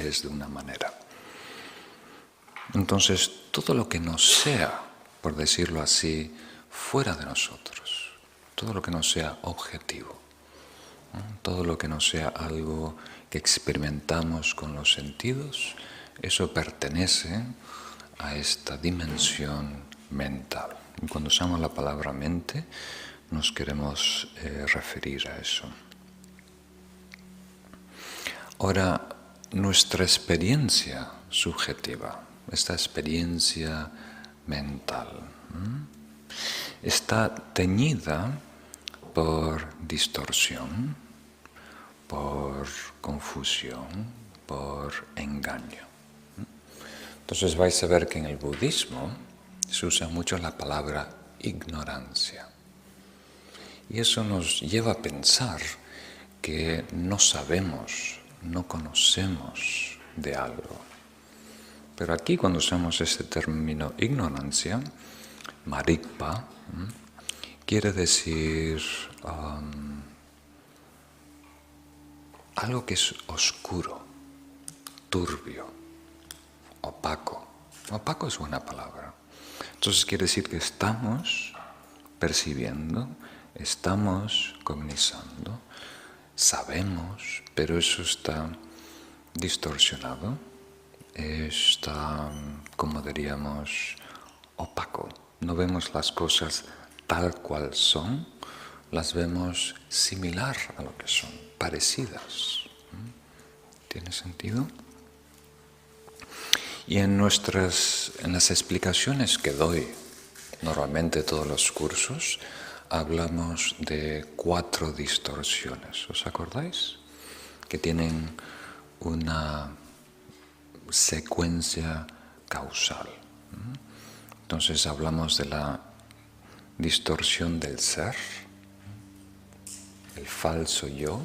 es de una manera. Entonces, todo lo que no sea, por decirlo así, fuera de nosotros, todo lo que no sea objetivo, ¿no? Todo lo que no sea algo que experimentamos con los sentidos, eso pertenece a esta dimensión mental. Y cuando usamos la palabra mente, nos queremos referir a eso. Ahora, nuestra experiencia subjetiva, esta experiencia mental, está teñida por distorsión, por confusión, por engaño. Entonces vais a ver que en el budismo se usa mucho la palabra ignorancia. Y eso nos lleva a pensar que no sabemos, no conocemos de algo. Pero aquí cuando usamos este término ignorancia, marikpa, quiere decir algo que es oscuro, turbio, opaco. Opaco es una palabra. Entonces quiere decir que estamos percibiendo, estamos cognizando, sabemos, pero eso está distorsionado, está, como diríamos, opaco. No vemos las cosas tal cual son, las vemos similar a lo que son, parecidas. ¿Tiene sentido? Y en las explicaciones que doy, normalmente todos los cursos, hablamos de 4 distorsiones. ¿Os acordáis? Que tienen una secuencia causal. Entonces hablamos de la distorsión del ser, el falso yo.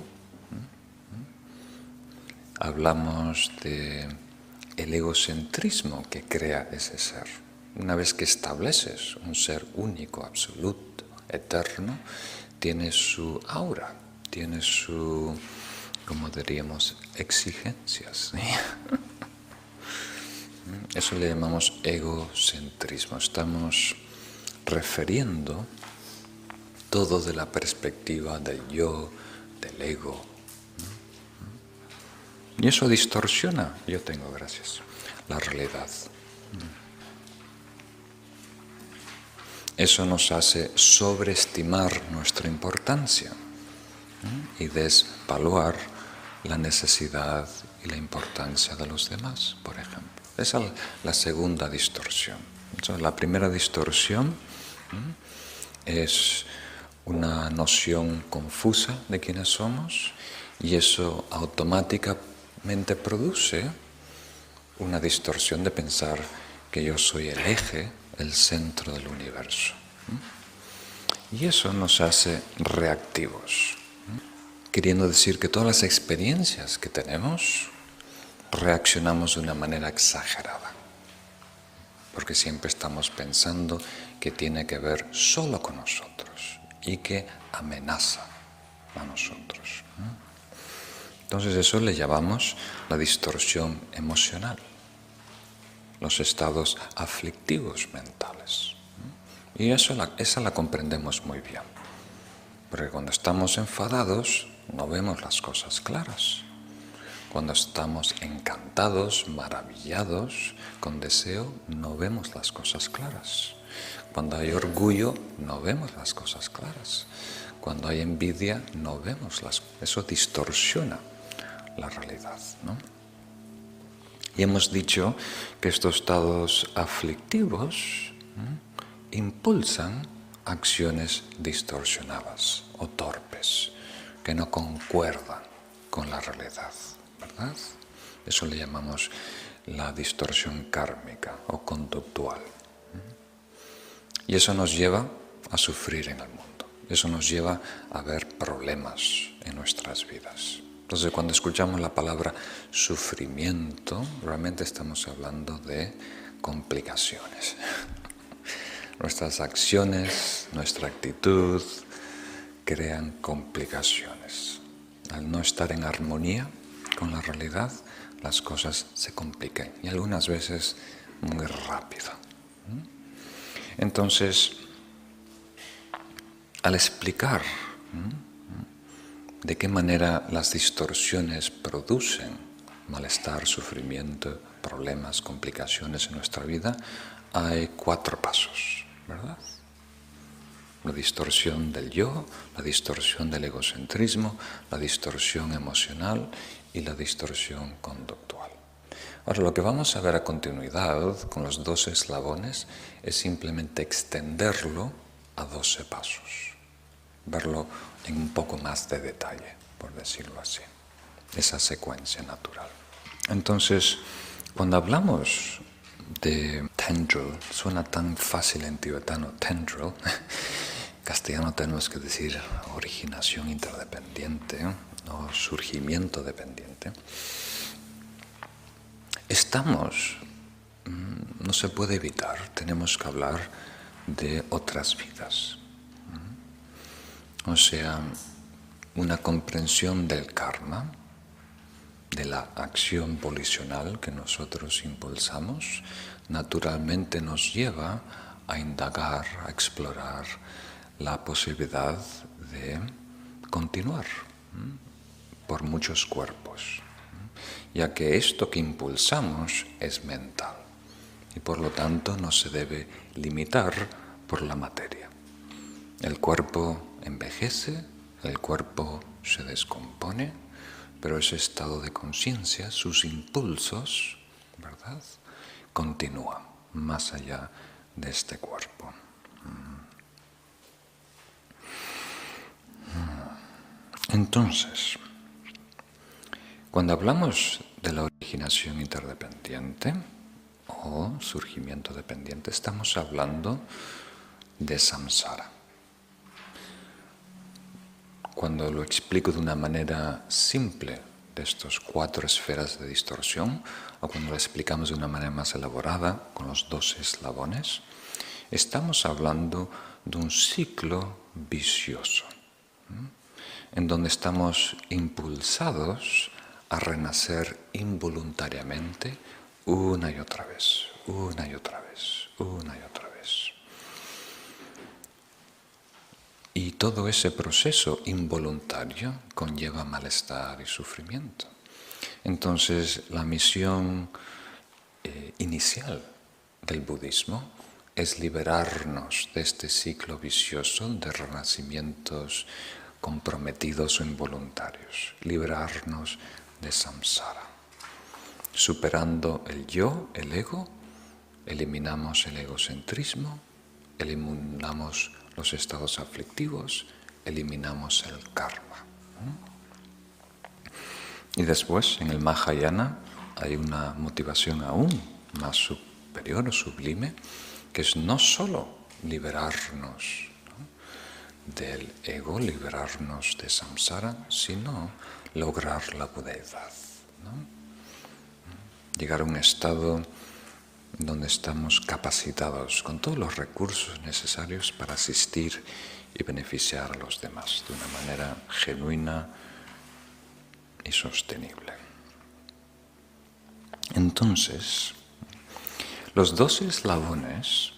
Hablamos de el egocentrismo que crea ese ser. Una vez que estableces un ser único, absoluto, eterno, tiene su aura, tiene su, como diríamos, exigencias, ¿sí? Eso le llamamos egocentrismo. Estamos refiriendo todo de la perspectiva del yo, del ego. Y eso distorsiona, la realidad. Eso nos hace sobreestimar nuestra importancia y desvaluar la necesidad y la importancia de los demás, por ejemplo. Esa es la segunda distorsión. Entonces, la primera distorsión es una noción confusa de quiénes somos y eso automáticamente produce una distorsión de pensar que yo soy el eje, el centro del universo. Y eso nos hace reactivos, queriendo decir que todas las experiencias que tenemos reaccionamos de una manera exagerada, porque siempre estamos pensando que tiene que ver solo con nosotros y que amenaza a nosotros. Entonces eso le llamamos la distorsión emocional, los estados aflictivos mentales. Y esa la comprendemos muy bien, porque cuando estamos enfadados no vemos las cosas claras. Cuando estamos encantados, maravillados, con deseo, no vemos las cosas claras. Cuando hay orgullo, no vemos las cosas claras. Cuando hay envidia, no vemos eso distorsiona la realidad, ¿no? Y hemos dicho que estos estados aflictivos impulsan acciones distorsionadas o torpes, que no concuerdan con la realidad, ¿verdad? Eso le llamamos la distorsión kármica o conductual. Y eso nos lleva a sufrir en el mundo. Eso nos lleva a ver problemas en nuestras vidas. Entonces, cuando escuchamos la palabra sufrimiento, realmente estamos hablando de complicaciones. Nuestras acciones, nuestra actitud crean complicaciones. Al no estar en armonía con la realidad, las cosas se complican y algunas veces muy rápido. Entonces, al explicar de qué manera las distorsiones producen malestar, sufrimiento, problemas, complicaciones en nuestra vida, hay 4 pasos, ¿verdad? La distorsión del yo, la distorsión del egocentrismo, la distorsión emocional y la distorsión conductual. Ahora, lo que vamos a ver a continuidad con los 12 eslabones es simplemente extenderlo a 12 pasos, verlo en un poco más de detalle, por decirlo así, esa secuencia natural. Entonces, cuando hablamos de tendril, suena tan fácil en tibetano, tendril. En castellano tenemos que decir originación interdependiente, o surgimiento dependiente. No se puede evitar, tenemos que hablar de otras vidas. O sea, una comprensión del karma, de la acción volicional que nosotros impulsamos, naturalmente nos lleva a indagar, a explorar la posibilidad de continuar por muchos cuerpos, ya que esto que impulsamos es mental y por lo tanto no se debe limitar por la materia. El cuerpo envejece, el cuerpo se descompone, pero ese estado de conciencia, sus impulsos, ¿verdad?, continúan más allá de este cuerpo. Entonces, cuando hablamos de la originación interdependiente o surgimiento dependiente, estamos hablando de samsara. Cuando lo explico de una manera simple de estas 4 esferas de distorsión, o cuando lo explicamos de una manera más elaborada, con los 12 eslabones, estamos hablando de un ciclo vicioso, en donde estamos impulsados a renacer involuntariamente una y otra vez, una y otra vez, una y otra vez. Y todo ese proceso involuntario conlleva malestar y sufrimiento. Entonces, la misión inicial del budismo es liberarnos de este ciclo vicioso de renacimientos comprometidos o involuntarios, liberarnos de samsara. Superando el yo, el ego, eliminamos el egocentrismo, eliminamos los estados aflictivos, eliminamos el karma. Y después, en el Mahayana, hay una motivación aún más superior o sublime, que es no solo liberarnos del ego, liberarnos de samsara, sino lograr la budeidad, llegar a un estado donde estamos capacitados con todos los recursos necesarios para asistir y beneficiar a los demás de una manera genuina y sostenible. Entonces, los 12 eslabones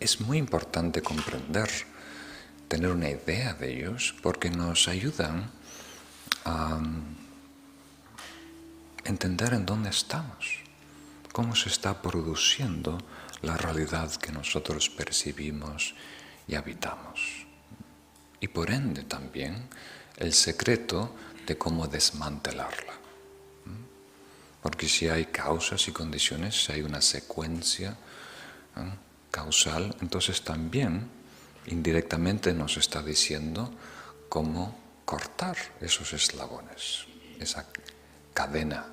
es muy importante comprender, tener una idea de ellos, porque nos ayudan a entender en dónde estamos, cómo se está produciendo la realidad que nosotros percibimos y habitamos. Y por ende también el secreto de cómo desmantelarla. Porque si hay causas y condiciones, si hay una secuencia causal, entonces también indirectamente nos está diciendo cómo cortar esos eslabones, esa cadena,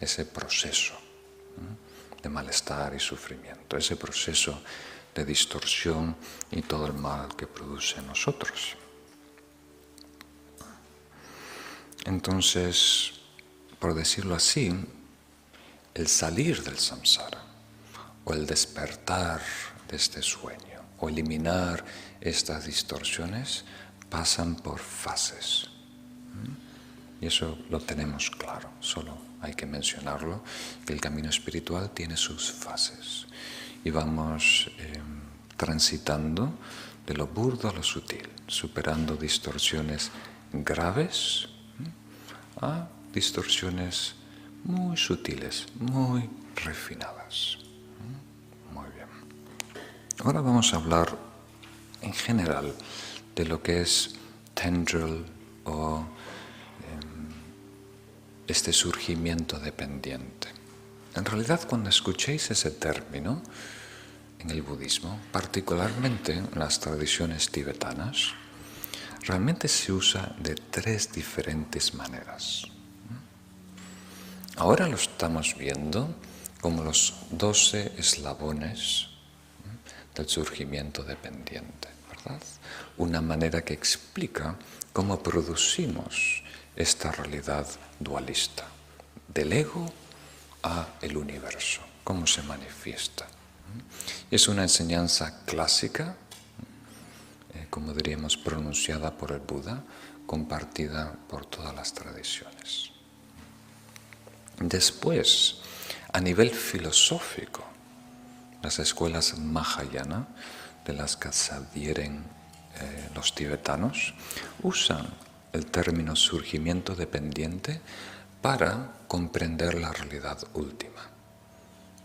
ese proceso de malestar y sufrimiento, ese proceso de distorsión y todo el mal que produce en nosotros. Entonces, por decirlo así, el salir del samsara o el despertar de este sueño o eliminar estas distorsiones pasan por fases. Y eso lo tenemos claro, solo hay que mencionarlo, que el camino espiritual tiene sus fases. Y vamos transitando de lo burdo a lo sutil, superando distorsiones graves a distorsiones muy sutiles, muy refinadas. Muy bien. Ahora vamos a hablar en general de lo que es tendril o este surgimiento dependiente. En realidad, cuando escuchéis ese término en el budismo, particularmente en las tradiciones tibetanas, realmente se usa de 3 diferentes maneras. Ahora lo estamos viendo como los 12 eslabones del surgimiento dependiente, ¿verdad? Una manera que explica cómo producimos esta realidad dualista, del ego a el universo, cómo se manifiesta. Es una enseñanza clásica, como diríamos, pronunciada por el Buda, compartida por todas las tradiciones. Después, a nivel filosófico, las escuelas Mahayana, de las que se adhieren los tibetanos, usan el término surgimiento dependiente para comprender la realidad última.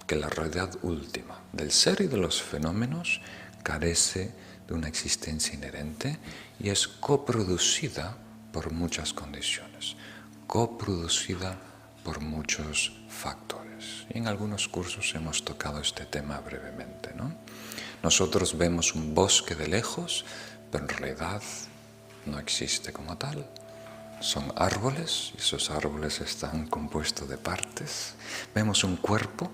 Que la realidad última del ser y de los fenómenos carece de una existencia inherente y es coproducida por muchas condiciones, coproducida por muchos factores. Y en algunos cursos hemos tocado este tema brevemente, ¿no? Nosotros vemos un bosque de lejos, pero en realidad no existe como tal. Son árboles, y esos árboles están compuestos de partes. Vemos un cuerpo,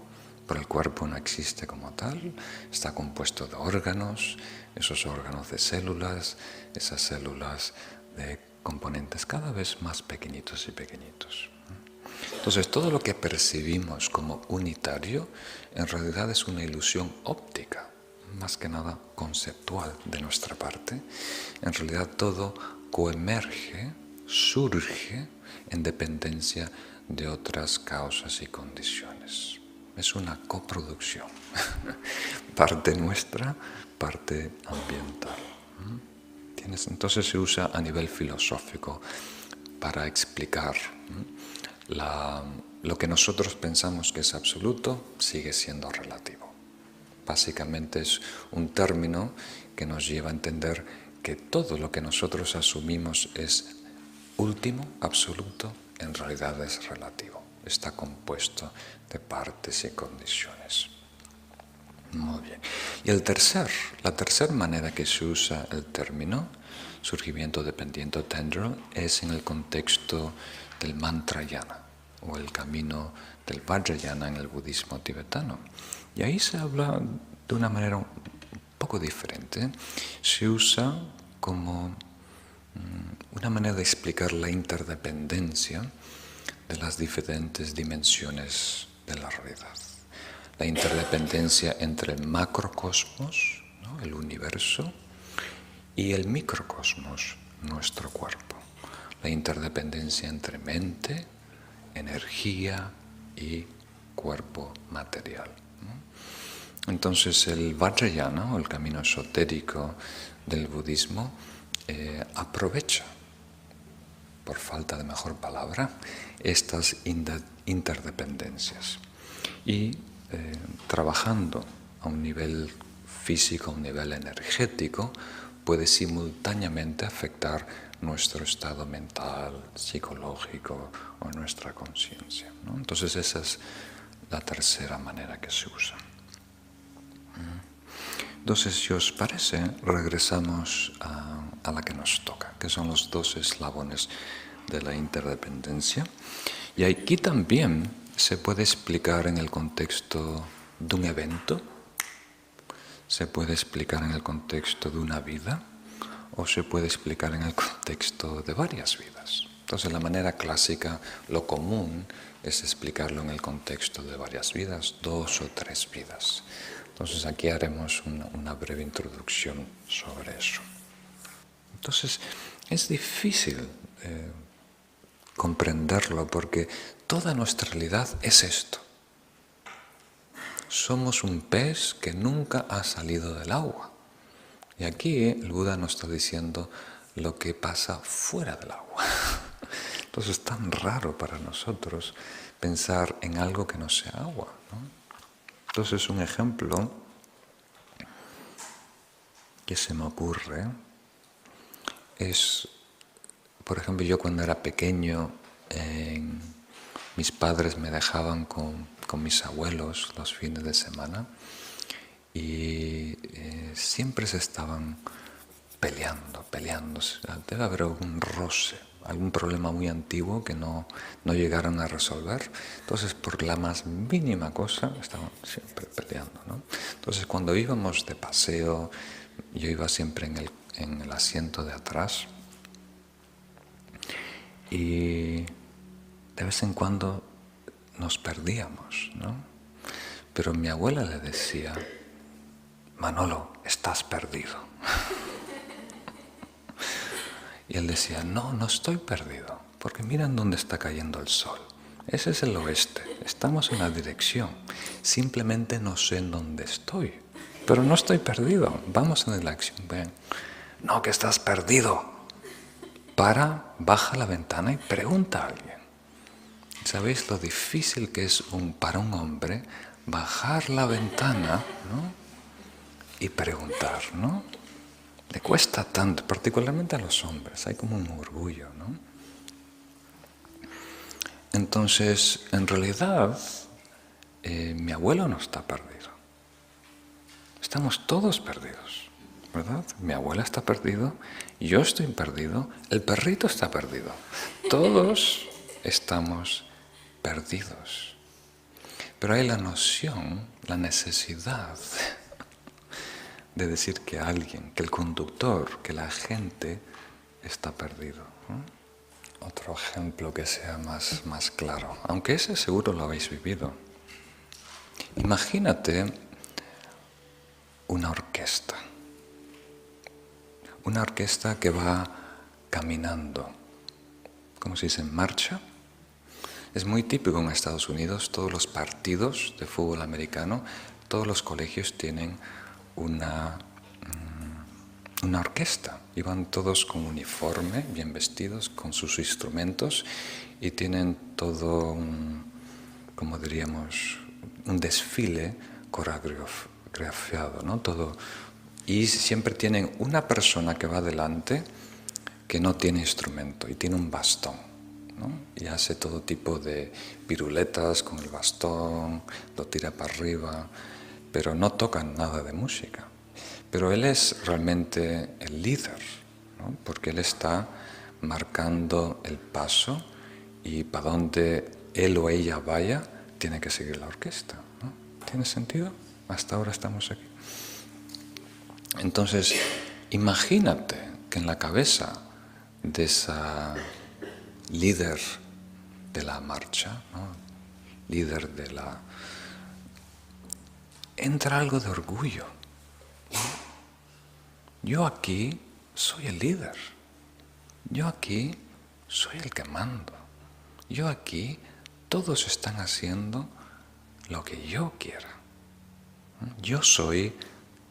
pero el cuerpo no existe como tal. Está compuesto de órganos, esos órganos de células, esas células de componentes cada vez más pequeñitos y pequeñitos. Entonces, todo lo que percibimos como unitario, en realidad es una ilusión óptica, más que nada conceptual de nuestra parte. En realidad todo coemerge, surge en dependencia de otras causas y condiciones. Es una coproducción, parte nuestra, parte ambiental. Entonces se usa a nivel filosófico para explicar lo que nosotros pensamos que es absoluto sigue siendo relativo. Básicamente es un término que nos lleva a entender que todo lo que nosotros asumimos es último, absoluto, en realidad es relativo. Está compuesto de partes y condiciones. Muy bien. Y la tercera manera que se usa el término surgimiento dependiente o tendril es en el contexto del mantrayana o el camino del vajrayana en el budismo tibetano. Y ahí se habla de una manera un poco diferente. Se usa como una manera de explicar la interdependencia de las diferentes dimensiones de la realidad. La interdependencia entre el macrocosmos, ¿no?, el universo, y el microcosmos, nuestro cuerpo. La interdependencia entre mente, energía y cuerpo material, ¿no? Entonces el Vajrayana, o el camino esotérico del budismo, aprovecha, por falta de mejor palabra, estas interdependencias y trabajando a un nivel físico, a un nivel energético, puede simultáneamente afectar nuestro estado mental, psicológico o nuestra conciencia, ¿no? Entonces esa es la tercera manera que se usa. Entonces, si os parece, regresamos a la que nos toca, que son los 2 eslabones de la interdependencia. Y aquí también se puede explicar en el contexto de un evento, se puede explicar en el contexto de una vida o se puede explicar en el contexto de varias vidas. Entonces, la manera clásica, lo común, es explicarlo en el contexto de varias vidas, 2 o 3 vidas. Entonces, aquí haremos una breve introducción sobre eso. Entonces, es difícil comprenderlo, porque toda nuestra realidad es esto. Somos un pez que nunca ha salido del agua. Y aquí el Buda nos está diciendo lo que pasa fuera del agua. Entonces es tan raro para nosotros pensar en algo que no sea agua, ¿no? Entonces un ejemplo que se me ocurre es, por ejemplo, yo cuando era pequeño, mis padres me dejaban con mis abuelos los fines de semana y siempre se estaban peleando. Debe haber algún roce, algún problema muy antiguo que no llegaron a resolver. Entonces, por la más mínima cosa, estaban siempre peleando, ¿no? Entonces, cuando íbamos de paseo, yo iba siempre en el asiento de atrás y de vez en cuando nos perdíamos, ¿no? Pero mi abuela le decía: Manolo, estás perdido. Y él decía: no estoy perdido, porque miran dónde está cayendo el sol. Ese es el oeste, estamos en la dirección, simplemente no sé en dónde estoy, pero no estoy perdido, vamos en la dirección. Ven, no, que estás perdido. Baja la ventana y pregunta a alguien. ¿Sabéis lo difícil que es para un hombre bajar la ventana, ¿no? Y preguntar, ¿no? Le cuesta tanto, particularmente a los hombres, hay como un orgullo, ¿no? Entonces, en realidad, mi abuelo no está perdido. Estamos todos perdidos, ¿verdad? Mi abuela está perdido, yo estoy perdido, el perrito está perdido. Todos estamos perdidos. Pero hay la noción, la necesidad de decir que alguien, que el conductor, que la gente está perdido, ¿no? Otro ejemplo que sea más claro, aunque ese seguro lo habéis vivido. Imagínate una orquesta que va caminando, ¿cómo se dice?, en marcha. Es muy típico en Estados Unidos, todos los partidos de fútbol americano, todos los colegios tienen una orquesta, y van todos con uniforme, bien vestidos, con sus instrumentos, y tienen todo como diríamos, un desfile coreografiado, ¿no? Todo. Y siempre tienen una persona que va delante que no tiene instrumento y tiene un bastón, ¿no? Y hace todo tipo de piruletas con el bastón, lo tira para arriba, pero no tocan nada de música. Pero él es realmente el líder, ¿no? Porque él está marcando el paso y para donde él o ella vaya, tiene que seguir la orquesta, ¿no? ¿Tiene sentido? Hasta ahora estamos aquí. Entonces, imagínate que en la cabeza de esa líder de la marcha, ¿no? Líder de la... entra algo de orgullo. Yo aquí soy el líder. Yo aquí soy el que mando. Yo aquí todos están haciendo lo que yo quiera. Yo soy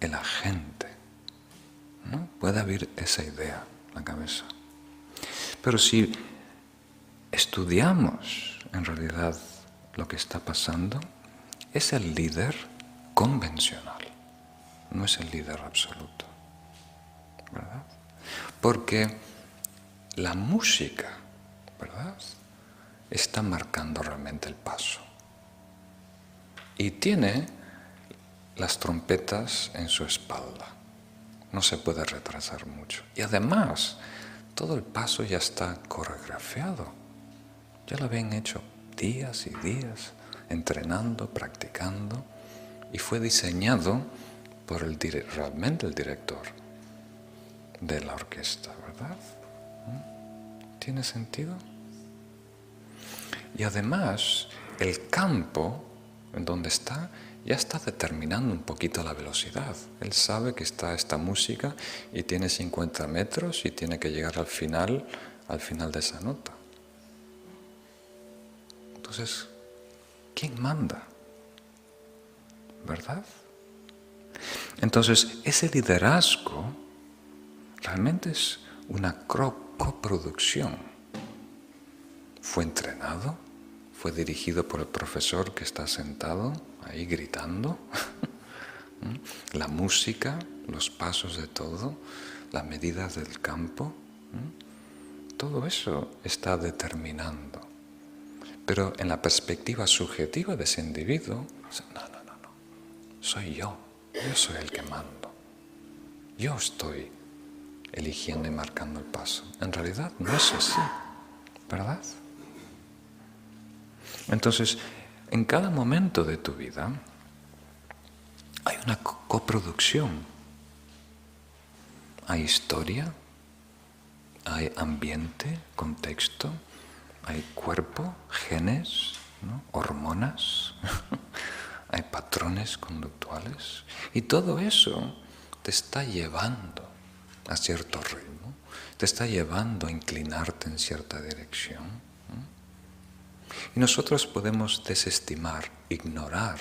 el agente, ¿no? Puede haber esa idea en la cabeza. Pero si estudiamos en realidad lo que está pasando, es el líder convencional, no es el líder absoluto, ¿verdad? Porque la música, ¿verdad?, está marcando realmente el paso. Y tiene las trompetas en su espalda. No se puede retrasar mucho. Y además, todo el paso ya está coreografiado. Ya lo habían hecho días y días, entrenando, practicando, y fue diseñado por realmente el director de la orquesta, ¿verdad? ¿Tiene sentido? Y además, el campo en donde está ya está determinando un poquito la velocidad. Él sabe que está esta música y tiene 50 metros y tiene que llegar al final de esa nota. Entonces, ¿quién manda? ¿Verdad? Entonces, ese liderazgo realmente es una coproducción. Fue entrenado, fue dirigido por el profesor que está sentado ahí gritando. La música, los pasos de todo, las medidas del campo, todo eso está determinando. Pero en la perspectiva subjetiva de ese individuo, no, soy yo soy el que mando. Yo estoy eligiendo y marcando el paso. En realidad no es así, ¿verdad? Entonces, en cada momento de tu vida hay una coproducción. Hay historia, hay ambiente, contexto, hay cuerpo, genes, ¿no? Hormonas, hay patrones conductuales. Y todo eso te está llevando a cierto ritmo, te está llevando a inclinarte en cierta dirección. Y nosotros podemos desestimar, ignorar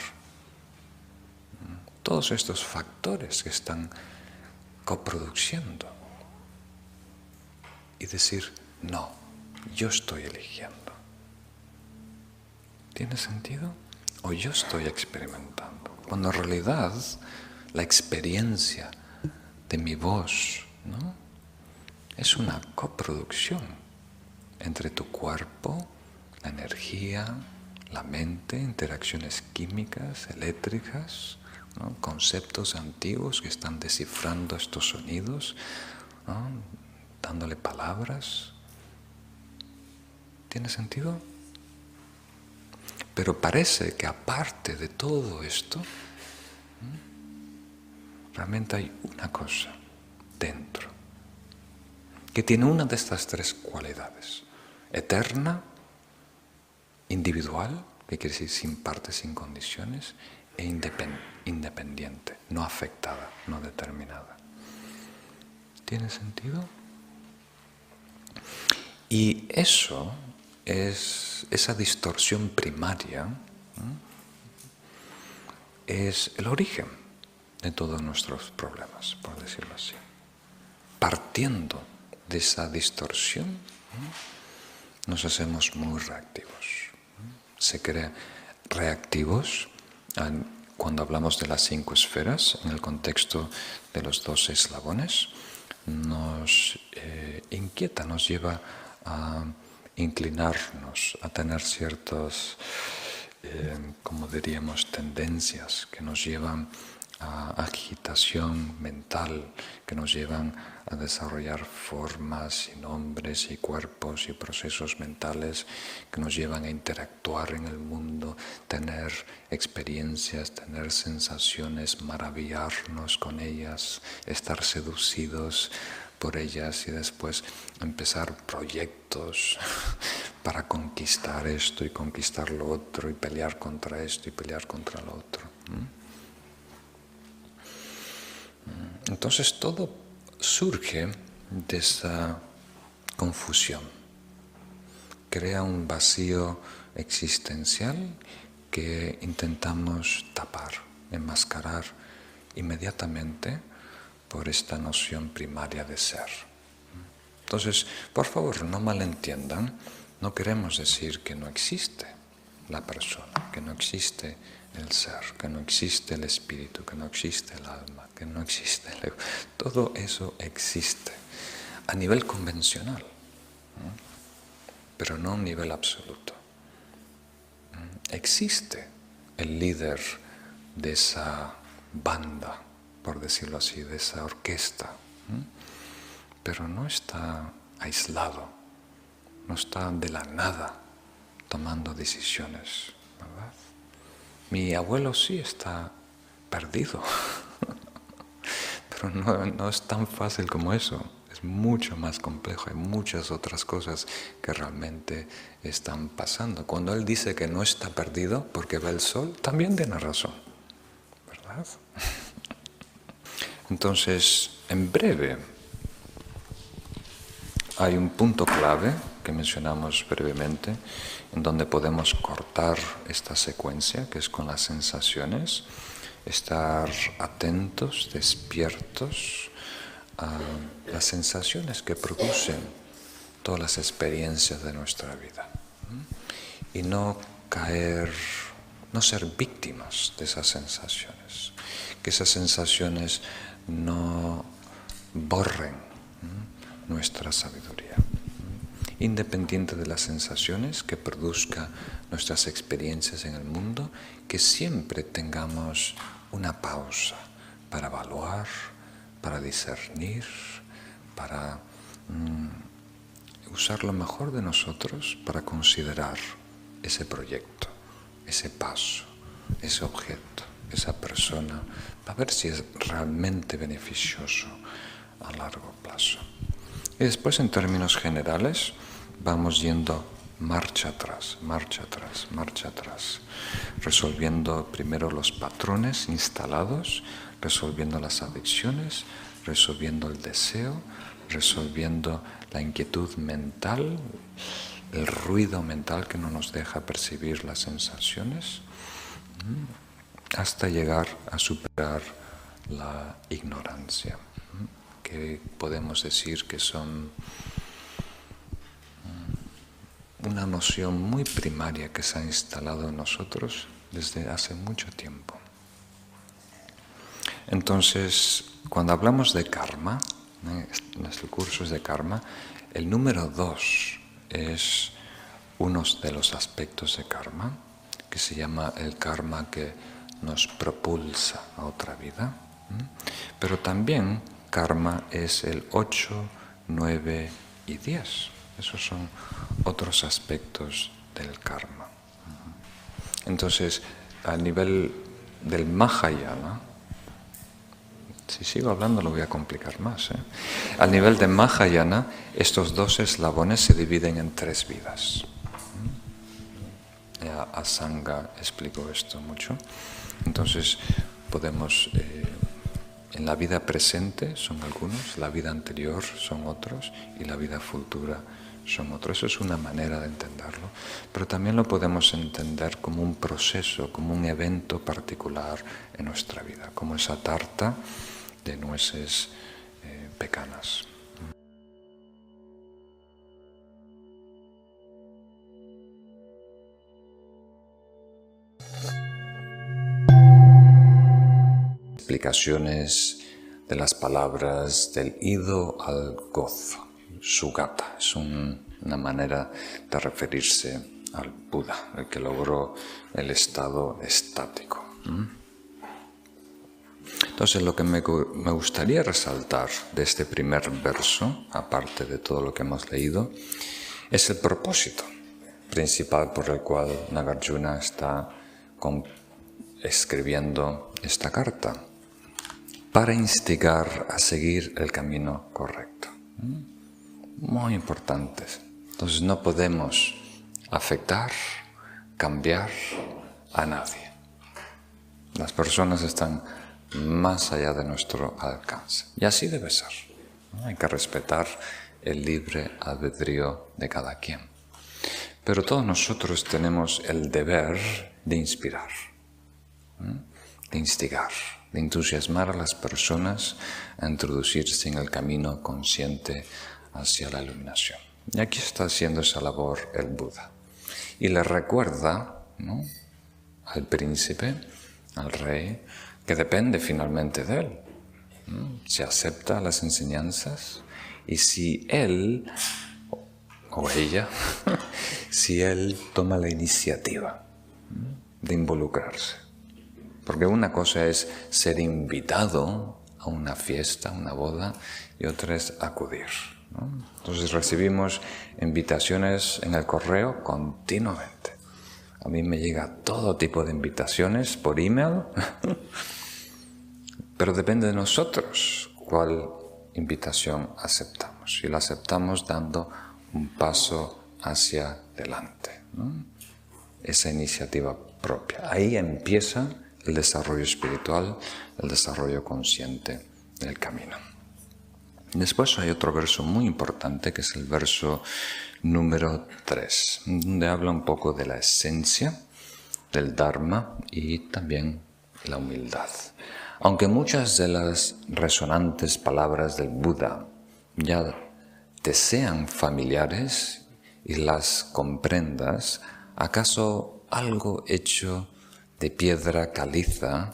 todos estos factores que están coproduciendo y decir, no, yo estoy eligiendo. ¿Tiene sentido? O yo estoy experimentando. Cuando en realidad la experiencia de mi voz, ¿no?, es una coproducción entre tu cuerpo, la energía, la mente, interacciones químicas, eléctricas, ¿no?, conceptos antiguos que están descifrando estos sonidos, ¿no?, dándole palabras. ¿Tiene sentido? Pero parece que aparte de todo esto, realmente hay una cosa dentro que tiene una de estas tres cualidades: eterna, individual, que quiere decir sin partes, sin condiciones, e independiente, no afectada, no determinada. ¿Tiene sentido? Y eso es, esa distorsión primaria, es el origen de todos nuestros problemas, por decirlo así. Partiendo de esa distorsión, nos hacemos muy reactivos. Se crean reactivos cuando hablamos de las 5 esferas, en el contexto de los 12 eslabones, nos inquieta, nos lleva a inclinarnos, a tener ciertas, como diríamos, tendencias que nos llevan a agitación mental, que nos llevan a desarrollar formas y nombres y cuerpos y procesos mentales que nos llevan a interactuar en el mundo, tener experiencias, tener sensaciones, maravillarnos con ellas, estar seducidos por ellas y después empezar proyectos para conquistar esto y conquistar lo otro y pelear contra esto y pelear contra lo otro. Entonces todo surge de esa confusión, crea un vacío existencial que intentamos tapar, enmascarar inmediatamente por esta noción primaria de ser. Entonces, por favor, no malentiendan, no queremos decir que no existe la persona, que no existe el ser, que no existe el espíritu, que no existe el alma, que no existe el ego. Todo eso existe a nivel convencional, pero no a un nivel absoluto. Existe el líder de esa banda, por decirlo así, de esa orquesta, pero no está aislado, no está de la nada tomando decisiones, ¿verdad? Mi abuelo sí está perdido, pero no es tan fácil como eso, es mucho más complejo, hay muchas otras cosas que realmente están pasando. Cuando él dice que no está perdido porque ve el sol, también tiene razón, ¿verdad? Entonces, en breve, hay un punto clave que mencionamos brevemente, en donde podemos cortar esta secuencia, que es con las sensaciones, estar atentos, despiertos a las sensaciones que producen todas las experiencias de nuestra vida. Y no caer, no ser víctimas de esas sensaciones, que esas sensaciones no borren nuestra sabiduría. Independiente de las sensaciones que produzcan nuestras experiencias en el mundo, que siempre tengamos una pausa para evaluar, para discernir, para usar lo mejor de nosotros para considerar ese proyecto, ese paso, ese objeto, esa persona, para ver si es realmente beneficioso a largo plazo. Y después, en términos generales, vamos yendo marcha atrás, marcha atrás, marcha atrás, resolviendo primero los patrones instalados, resolviendo las adicciones, resolviendo el deseo, resolviendo la inquietud mental, el ruido mental que no nos deja percibir las sensaciones, hasta llegar a superar la ignorancia, que podemos decir que son una noción muy primaria que se ha instalado en nosotros desde hace mucho tiempo. Entonces, cuando hablamos de karma, nuestro curso es de karma, el número 2 es uno de los aspectos de karma, que se llama el karma que nos propulsa a otra vida. Pero también karma es el 8, 9 y 10. Esos son otros aspectos del karma. Entonces, a nivel del Mahayana, si sigo hablando lo voy a complicar más. Al nivel de Mahayana, estos dos eslabones se dividen en 3 vidas. Asanga explicó esto mucho. Entonces, podemos, en la vida presente son algunos, la vida anterior son otros y la vida futura son otros. Eso es una manera de entenderlo, pero también lo podemos entender como un proceso, como un evento particular en nuestra vida, como esa tarta de nueces pecanas. Explicaciones de las palabras del ido al gozo. Sugata es una manera de referirse al Buda, el que logró el estado estático. Entonces, lo que me gustaría resaltar de este primer verso, aparte de todo lo que hemos leído, es el propósito principal por el cual Nagarjuna está escribiendo esta carta, para instigar a seguir el camino correcto. Muy importantes. Entonces no podemos afectar, cambiar a nadie. Las personas están más allá de nuestro alcance. Y así debe ser. Hay que respetar el libre albedrío de cada quien. Pero todos nosotros tenemos el deber de inspirar, de instigar, de entusiasmar a las personas a introducirse en el camino consciente hacia la iluminación. Y aquí está haciendo esa labor el Buda. Y le recuerda, ¿no?, al príncipe, al rey, que depende finalmente de él. Si acepta las enseñanzas y si él o ella, si él toma la iniciativa de involucrarse. Porque una cosa es ser invitado a una fiesta, a una boda, y otra es acudir, ¿no? Entonces recibimos invitaciones en el correo continuamente. A mí me llega todo tipo de invitaciones por email, pero depende de nosotros cuál invitación aceptamos. Si la aceptamos dando un paso hacia adelante, ¿no?, esa iniciativa propia. Ahí empieza el desarrollo espiritual, el desarrollo consciente del camino. Después hay otro verso muy importante, que es el verso número 3, donde habla un poco de la esencia del Dharma y también la humildad. Aunque muchas de las resonantes palabras del Buda ya te sean familiares y las comprendas, ¿acaso algo hecho de piedra caliza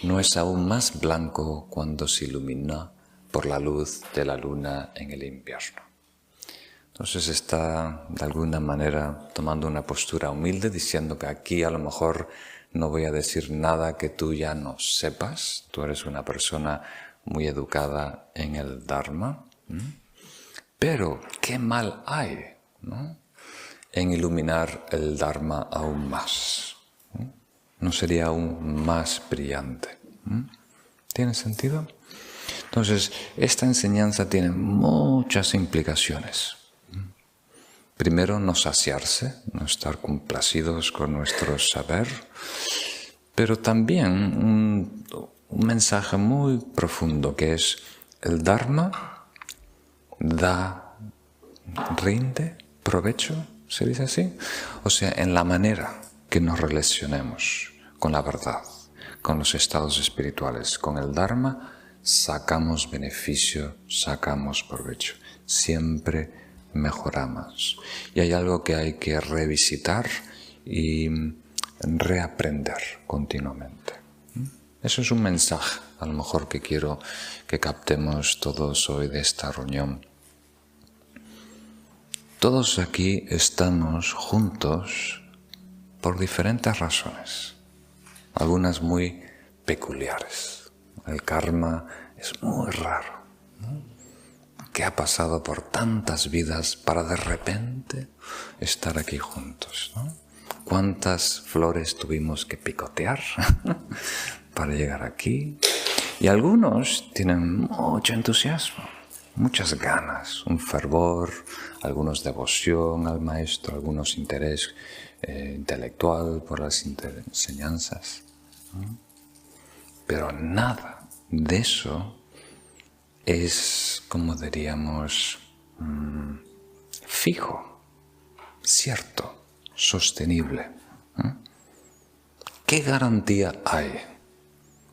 no es aún más blanco cuando se ilumina por la luz de la luna en el invierno? Entonces está de alguna manera tomando una postura humilde, diciendo que aquí a lo mejor no voy a decir nada que tú ya no sepas. Tú eres una persona muy educada en el Dharma. Pero ¿qué mal hay, ¿no?, en iluminar el Dharma aún más? ¿No sería aún más brillante? ¿Tiene sentido? Entonces, esta enseñanza tiene muchas implicaciones. Primero, no saciarse, no estar complacidos con nuestro saber, pero también un mensaje muy profundo que es el Dharma rinde provecho, ¿se dice así? O sea, en la manera que nos relacionemos con la verdad, con los estados espirituales, con el Dharma, sacamos beneficio, sacamos provecho. Siempre mejoramos. Y hay algo que hay que revisitar y reaprender continuamente. Eso es un mensaje, a lo mejor, que quiero que captemos todos hoy de esta reunión. Todos aquí estamos juntos por diferentes razones, algunas muy peculiares. El karma es muy raro, ¿no? ¿Qué ha pasado por tantas vidas para de repente estar aquí juntos, ¿no? ¿Cuántas flores tuvimos que picotear para llegar aquí? Y algunos tienen mucho entusiasmo, muchas ganas, un fervor, algunos devoción al maestro, algunos interés intelectual por las enseñanzas, ¿no? Pero nada de eso es, como diríamos, fijo, cierto, sostenible. ¿Qué garantía hay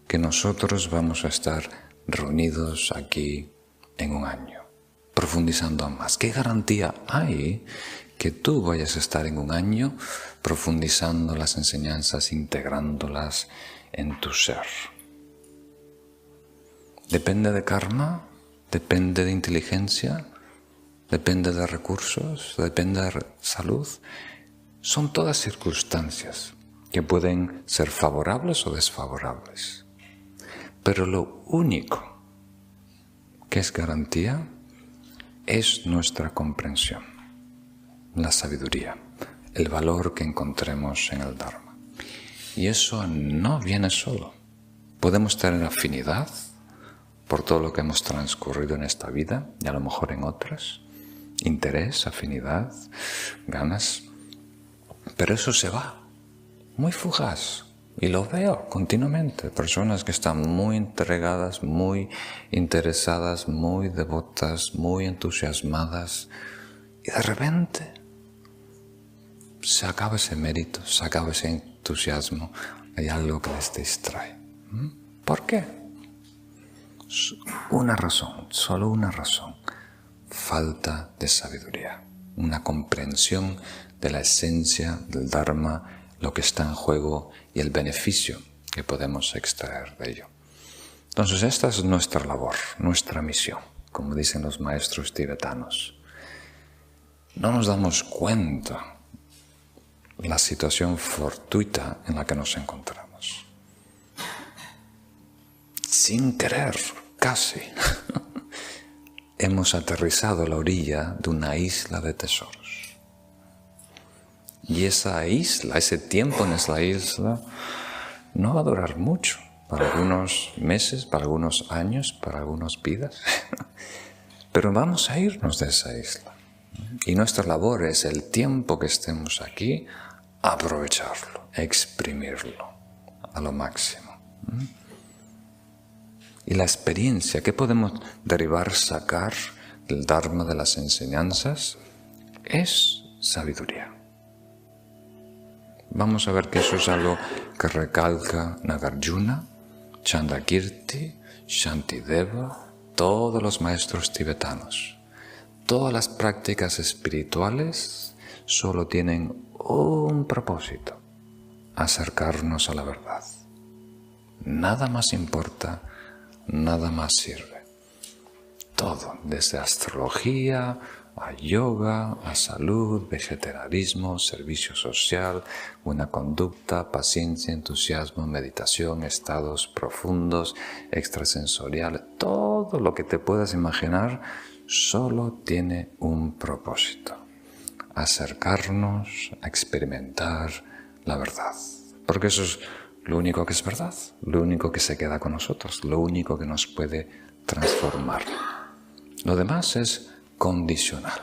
que nosotros vamos a estar reunidos aquí en un año, profundizando más? ¿Qué garantía hay que tú vayas a estar en un año profundizando las enseñanzas, integrándolas en tu ser? ¿Depende de karma? ¿Depende de inteligencia? ¿Depende de recursos? ¿Depende de salud? Son todas circunstancias que pueden ser favorables o desfavorables. Pero lo único que es garantía es nuestra comprensión, la sabiduría, el valor que encontremos en el Dharma. Y eso no viene solo. Podemos tener afinidad por todo lo que hemos transcurrido en esta vida y a lo mejor en otras, interés, afinidad, ganas, pero eso se va, muy fugaz, y lo veo continuamente, personas que están muy entregadas, muy interesadas, muy devotas, muy entusiasmadas, y de repente se acaba ese mérito, se acaba ese entusiasmo, hay algo que les distrae. ¿Por qué? Una razón, solo una razón: falta de sabiduría, una comprensión de la esencia del Dharma, lo que está en juego y el beneficio que podemos extraer de ello. Entonces, esta es nuestra labor, nuestra misión, como dicen los maestros tibetanos. No nos damos cuenta de la situación fortuita en la que nos encontramos. Sin querer, casi, hemos aterrizado a la orilla de una isla de tesoros. Y esa isla, ese tiempo en esa isla, no va a durar mucho, para algunos meses, para algunos años, para algunas vidas. Pero vamos a irnos de esa isla. Y nuestra labor es, el tiempo que estemos aquí, aprovecharlo, exprimirlo a lo máximo. Y la experiencia que podemos derivar, sacar del Dharma, de las enseñanzas, es sabiduría. Vamos a ver que eso es algo que recalca Nagarjuna, Chandrakirti, Shantideva, todos los maestros tibetanos. Todas las prácticas espirituales solo tienen un propósito: acercarnos a la verdad. Nada más importa, nada más sirve. Todo, desde astrología, a yoga, a salud, vegetarianismo, servicio social, buena conducta, paciencia, entusiasmo, meditación, estados profundos, extrasensoriales, todo lo que te puedas imaginar solo tiene un propósito: acercarnos a experimentar la verdad. Porque eso es lo único que es verdad, lo único que se queda con nosotros, lo único que nos puede transformar. Lo demás es condicional.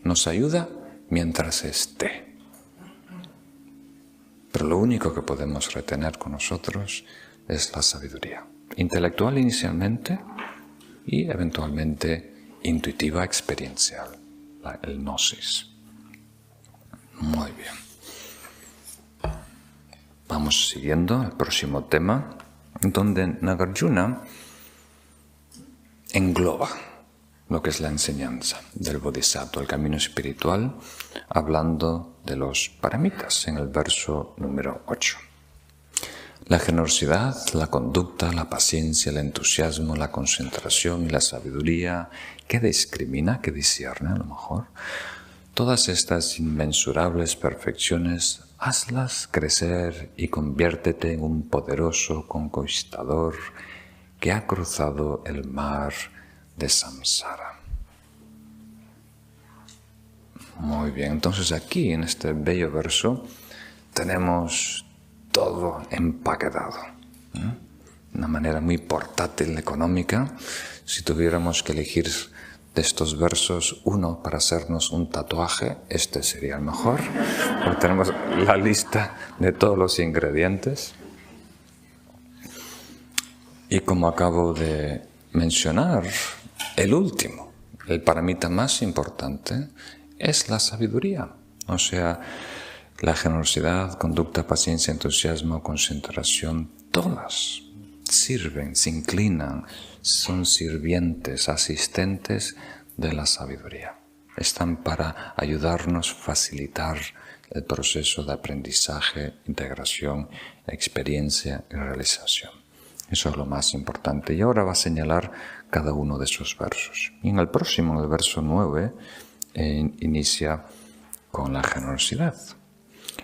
Nos ayuda mientras esté. Pero lo único que podemos retener con nosotros es la sabiduría. Intelectual inicialmente y eventualmente intuitiva experiencial, el gnosis. Muy bien. Vamos siguiendo el próximo tema, donde Nagarjuna engloba lo que es la enseñanza del Bodhisattva, el camino espiritual, hablando de los paramitas en el verso número 8. La generosidad, la conducta, la paciencia, el entusiasmo, la concentración y la sabiduría, que discrimina, que discierne a lo mejor. Todas estas inmensurables perfecciones, hazlas crecer y conviértete en un poderoso conquistador que ha cruzado el mar de samsara. Muy bien, entonces aquí en este bello verso tenemos todo empaquetado. De una manera muy portátil, económica. Si tuviéramos que elegir de estos versos uno para hacernos un tatuaje, este sería el mejor, porque tenemos la lista de todos los ingredientes. Y como acabo de mencionar, el último, el paramita más importante, es la sabiduría. O sea, la generosidad, conducta, paciencia, entusiasmo, concentración, todas sirven, se inclinan, son sirvientes, asistentes de la sabiduría. Están para ayudarnos a facilitar el proceso de aprendizaje, integración, experiencia y realización. Eso es lo más importante. Y ahora va a señalar cada uno de esos versos. Y en el próximo, en el verso 9, inicia con la generosidad.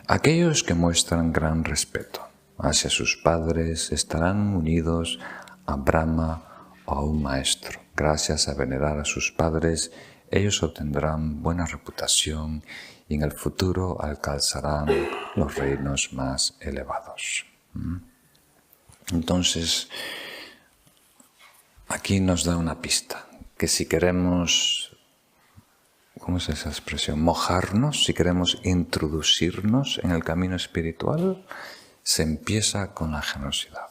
Aquellos que muestran gran respeto hacia sus padres estarán unidos a Brahma o a un maestro. Gracias a venerar a sus padres, ellos obtendrán buena reputación y en el futuro alcanzarán los reinos más elevados. Entonces, aquí nos da una pista, que si queremos, ¿cómo es esa expresión? Mojarnos, si queremos introducirnos en el camino espiritual, se empieza con la generosidad.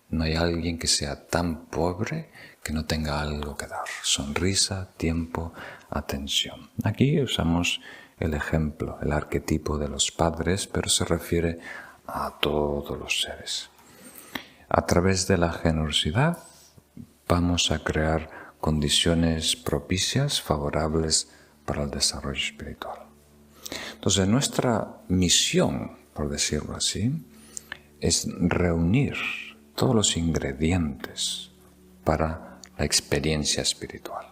No hay alguien que sea tan pobre que no tenga algo que dar. Sonrisa, tiempo, atención. Aquí usamos el ejemplo, el arquetipo de los padres, pero se refiere a todos los seres. A través de la generosidad vamos a crear condiciones propicias, favorables para el desarrollo espiritual. Entonces, nuestra misión, por decirlo así, es reunir todos los ingredientes para la experiencia espiritual.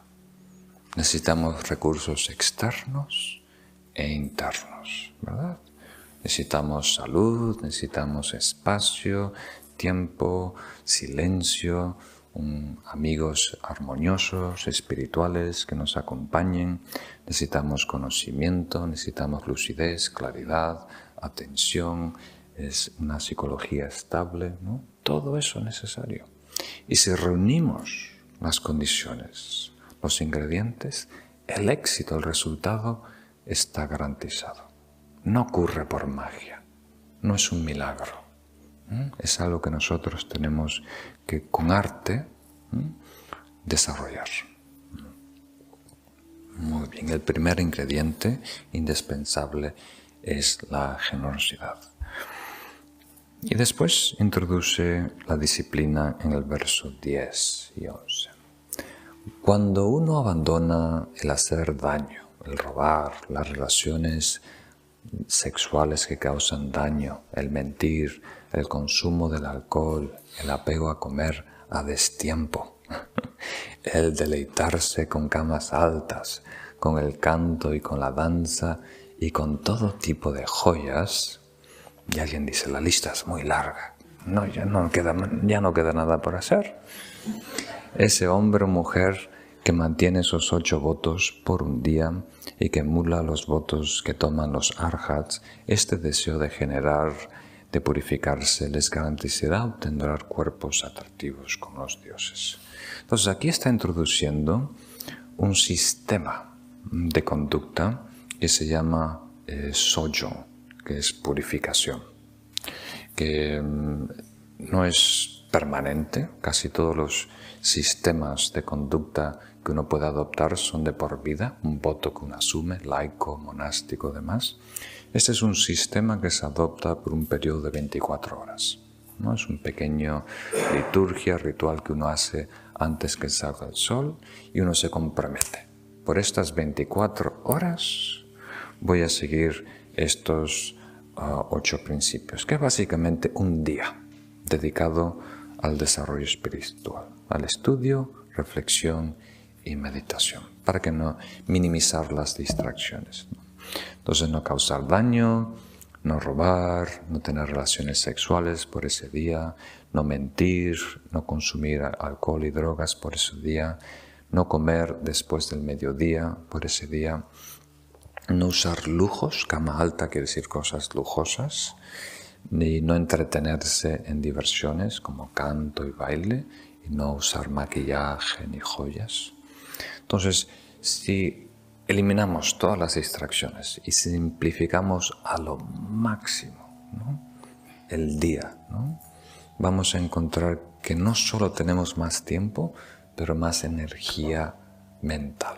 Necesitamos recursos externos e internos, ¿verdad? Necesitamos salud, necesitamos espacio, tiempo, silencio, amigos armoniosos, espirituales que nos acompañen. Necesitamos conocimiento, necesitamos lucidez, claridad, atención, es una psicología estable, ¿no? Todo eso es necesario. Y si reunimos las condiciones, los ingredientes, el éxito, el resultado está garantizado. No ocurre por magia, no es un milagro. Es algo que nosotros tenemos que, con arte, desarrollar. Muy bien, el primer ingrediente indispensable es la generosidad. Y después introduce la disciplina en el verso 10 y 11. Cuando uno abandona el hacer daño, el robar, las relaciones sexuales que causan daño, el mentir, el consumo del alcohol, el apego a comer a destiempo, el deleitarse con camas altas, con el canto y con la danza y con todo tipo de joyas, y alguien dice, la lista es muy larga, no, ya no queda nada por hacer. Ese hombre o mujer que mantiene esos 8 votos por un día y que emula los votos que toman los arhats, este deseo de generar, de purificarse, les garantizará obtener cuerpos atractivos con los dioses. Entonces aquí está introduciendo un sistema de conducta que se llama sojo, que es purificación, que no es permanente. Casi todos los sistemas de conducta que uno puede adoptar son de por vida, un voto que uno asume, laico, monástico, demás. Este es un sistema que se adopta por un periodo de 24 horas. ¿No? Es un pequeño liturgia, ritual que uno hace antes que salga el sol y uno se compromete. Por estas 24 horas voy a seguir estos 8 principios, que es básicamente un día dedicado al desarrollo espiritual, al estudio, reflexión y meditación, para que no minimizar las distracciones. Entonces, no causar daño, no robar, no tener relaciones sexuales por ese día, no mentir, no consumir alcohol y drogas por ese día, no comer después del mediodía por ese día, no usar lujos, cama alta quiere decir cosas lujosas, ni no entretenerse en diversiones como canto y baile, y no usar maquillaje ni joyas. Entonces, si eliminamos todas las distracciones y simplificamos a lo máximo, ¿no?, el día, ¿no?, vamos a encontrar que no solo tenemos más tiempo, pero más energía mental.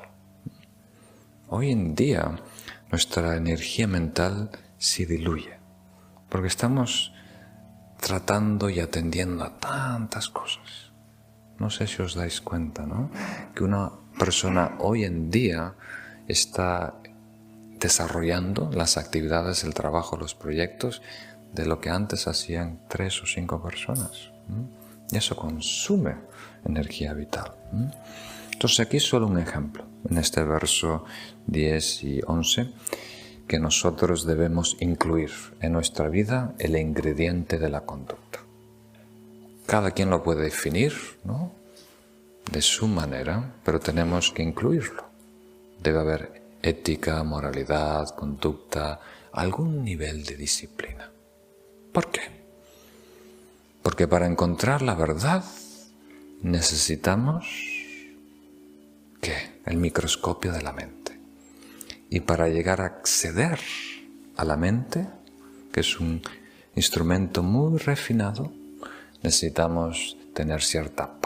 Hoy en día nuestra energía mental se diluye, porque estamos tratando y atendiendo a tantas cosas. No sé si os dais cuenta, ¿no?, que una persona hoy en día está desarrollando las actividades, el trabajo, los proyectos de lo que antes hacían 3 o 5 personas. Y eso consume energía vital. Entonces aquí solo un ejemplo, en este verso 10 y 11, que nosotros debemos incluir en nuestra vida el ingrediente de la conducta. Cada quien lo puede definir, ¿no?, de su manera, pero tenemos que incluirlo. Debe haber ética, moralidad, conducta, algún nivel de disciplina. ¿Por qué? Porque para encontrar la verdad necesitamos ¿qué? El microscopio de la mente. Y para llegar a acceder a la mente, que es un instrumento muy refinado, necesitamos tener cierta